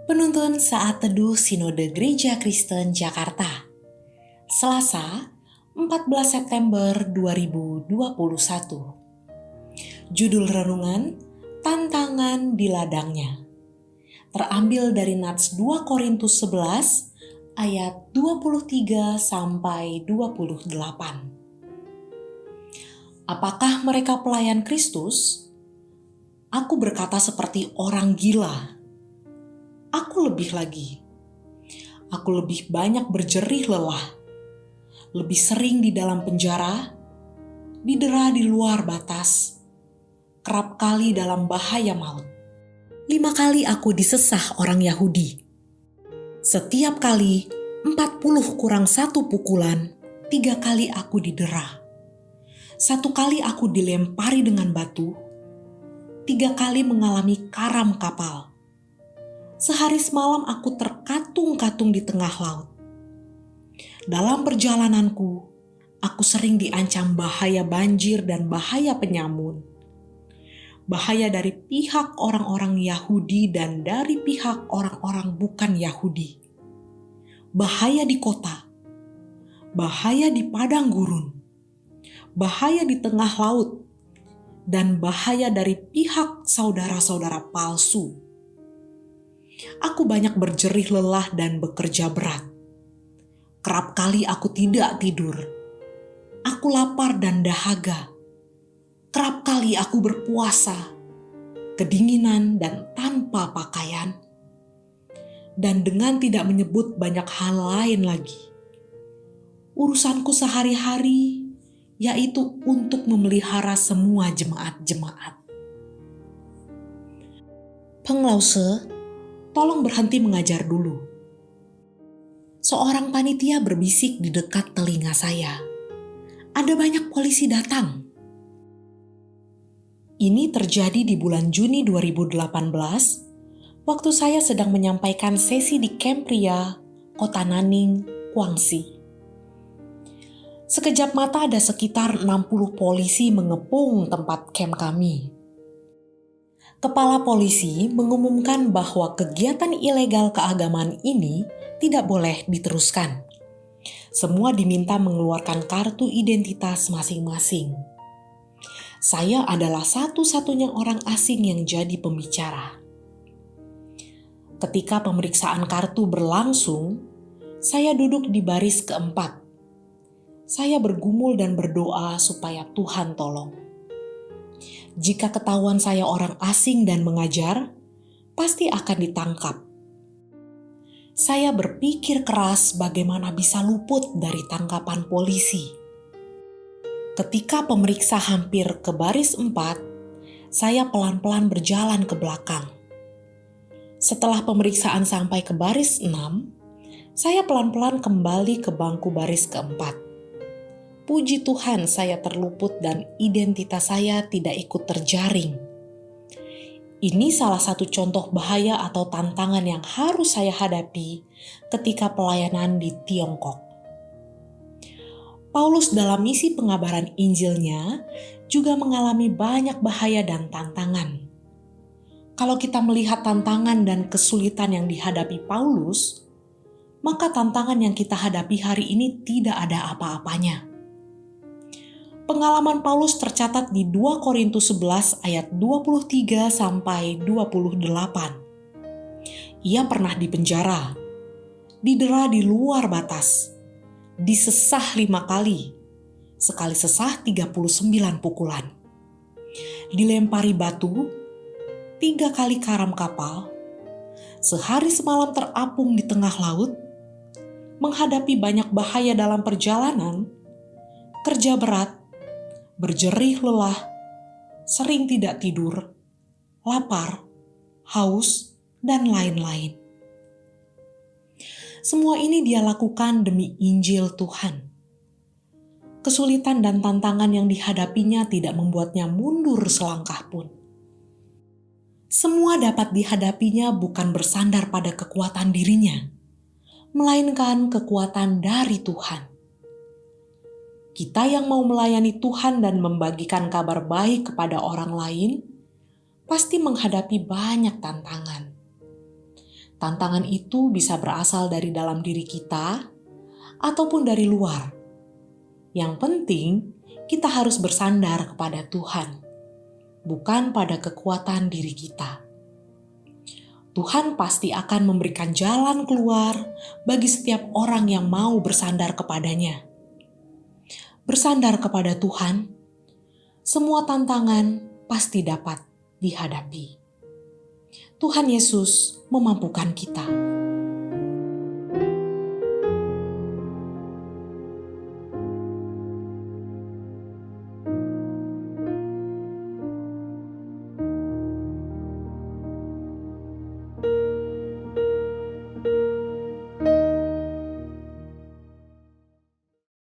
Penuntun Saat Teduh Sinode Gereja Kristen Jakarta, Selasa, 14 September 2021. Judul renungan, Tantangan di Ladangnya. Terambil dari Nats 2 Korintus 11 ayat 23 sampai 28. Apakah mereka pelayan Kristus? Aku berkata seperti orang gila. Aku lebih lagi. Aku lebih banyak berjerih lelah. Lebih sering di dalam penjara, didera di luar batas, kerap kali dalam bahaya maut. 5 kali aku disesah orang Yahudi. Setiap kali 40 kurang 1 pukulan, 3 kali aku didera. 1 kali aku dilempari dengan batu, 3 kali mengalami karam kapal. Sehari semalam aku terkatung-katung di tengah laut. Dalam perjalananku, aku sering diancam bahaya banjir dan bahaya penyamun. Bahaya dari pihak orang-orang Yahudi dan dari pihak orang-orang bukan Yahudi. Bahaya di kota. Bahaya di padang gurun. Bahaya di tengah laut. Dan bahaya dari pihak saudara-saudara palsu. Aku banyak berjerih lelah dan bekerja berat. Kerap kali aku tidak tidur. Aku lapar dan dahaga. Kerap kali aku berpuasa, kedinginan dan tanpa pakaian. Dan dengan tidak menyebut banyak hal lain lagi. Urusanku sehari-hari yaitu untuk memelihara semua jemaat-jemaat. Penglause, tolong berhenti mengajar dulu. Seorang panitia berbisik di dekat telinga saya. Ada banyak polisi datang. Ini terjadi di bulan Juni 2018, waktu saya sedang menyampaikan sesi di Camp Pria, Kota Nanning, Guangxi. Sekejap mata ada sekitar 60 polisi mengepung tempat camp kami. Kepala polisi mengumumkan bahwa kegiatan ilegal keagamaan ini tidak boleh diteruskan. Semua diminta mengeluarkan kartu identitas masing-masing. Saya adalah satu-satunya orang asing yang jadi pembicara. Ketika pemeriksaan kartu berlangsung, saya duduk di baris keempat. Saya bergumul dan berdoa supaya Tuhan tolong. Jika ketahuan saya orang asing dan mengajar, pasti akan ditangkap. Saya berpikir keras bagaimana bisa luput dari tangkapan polisi. Ketika pemeriksa hampir ke baris 4, saya pelan-pelan berjalan ke belakang. Setelah pemeriksaan sampai ke baris 6, saya pelan-pelan kembali ke bangku baris keempat. Puji Tuhan saya terluput dan identitas saya tidak ikut terjaring. Ini salah satu contoh bahaya atau tantangan yang harus saya hadapi ketika pelayanan di Tiongkok. Paulus dalam misi pengabaran Injilnya juga mengalami banyak bahaya dan tantangan. Kalau kita melihat tantangan dan kesulitan yang dihadapi Paulus, maka tantangan yang kita hadapi hari ini tidak ada apa-apanya. Pengalaman Paulus tercatat di 2 Korintus 11 ayat 23 sampai 28. Ia pernah dipenjara, didera di luar batas, disesah 5 kali, sekali sesah 39 pukulan, dilempari batu, 3 kali karam kapal, sehari semalam terapung di tengah laut, menghadapi banyak bahaya dalam perjalanan, kerja berat, berjerih lelah, sering tidak tidur, lapar, haus, dan lain-lain. Semua ini dia lakukan demi Injil Tuhan. Kesulitan dan tantangan yang dihadapinya tidak membuatnya mundur selangkah pun. Semua dapat dihadapinya bukan bersandar pada kekuatan dirinya, melainkan kekuatan dari Tuhan. Kita yang mau melayani Tuhan dan membagikan kabar baik kepada orang lain, pasti menghadapi banyak tantangan. Tantangan itu bisa berasal dari dalam diri kita ataupun dari luar. Yang penting, kita harus bersandar kepada Tuhan, bukan pada kekuatan diri kita. Tuhan pasti akan memberikan jalan keluar bagi setiap orang yang mau bersandar kepadanya. Bersandar kepada Tuhan, semua tantangan pasti dapat dihadapi. Tuhan Yesus memampukan kita.